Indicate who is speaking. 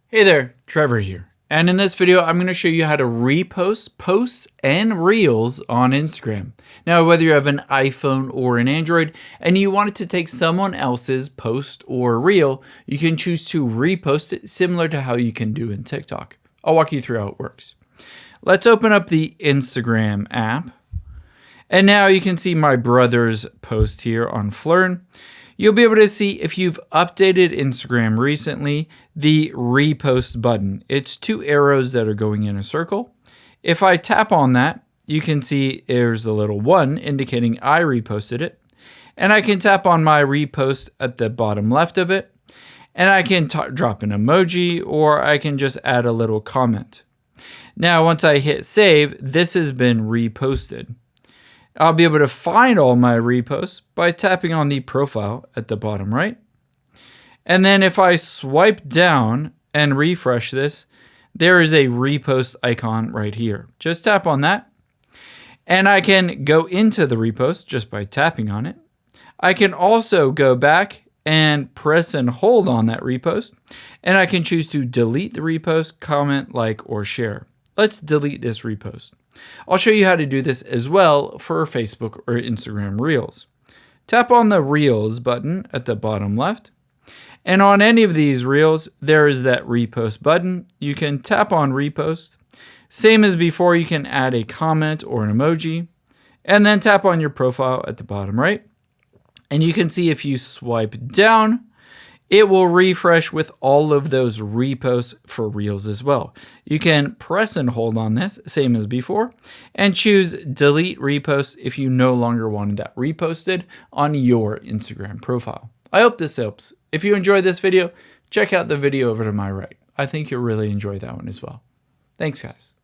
Speaker 1: Hey there, Trevor here. And in this video, I'm going to show you how to repost posts and reels on Instagram. Now, whether you have an iPhone or an Android and you want it to take someone else's post or reel, you can choose to repost it similar to how you can do in TikTok. I'll walk you through how it works. Let's open up the Instagram app. And now you can see my brother's post here on Flirn. You'll be able to see if you've updated Instagram recently, the repost button. It's two arrows that are going in a circle. If I tap on that, you can see there's a little 1 indicating I reposted it. And I can tap on my repost at the bottom left of it. And I can drop an emoji or I can just add a little comment. Now, once I hit save, this has been reposted. I'll be able to find all my reposts by tapping on the profile at the bottom right. And then if I swipe down and refresh this, there is a repost icon right here. Just tap on that. And I can go into the repost just by tapping on it. I can also go back and press and hold on that repost. And I can choose to delete the repost, comment, like, or share. Let's delete this repost. I'll show you how to do this as well for Facebook or Instagram Reels. Tap on the Reels button at the bottom left. And on any of these Reels, there is that repost button. You can tap on repost. Same as before, you can add a comment or an emoji. And then tap on your profile at the bottom right. And you can see if you swipe down, it will refresh with all of those reposts for Reels as well. You can press and hold on this, same as before, and choose delete repost if you no longer wanted that reposted on your Instagram profile. I hope this helps. If you enjoyed this video, check out the video over to my right. I think you'll really enjoy that one as well. Thanks, guys.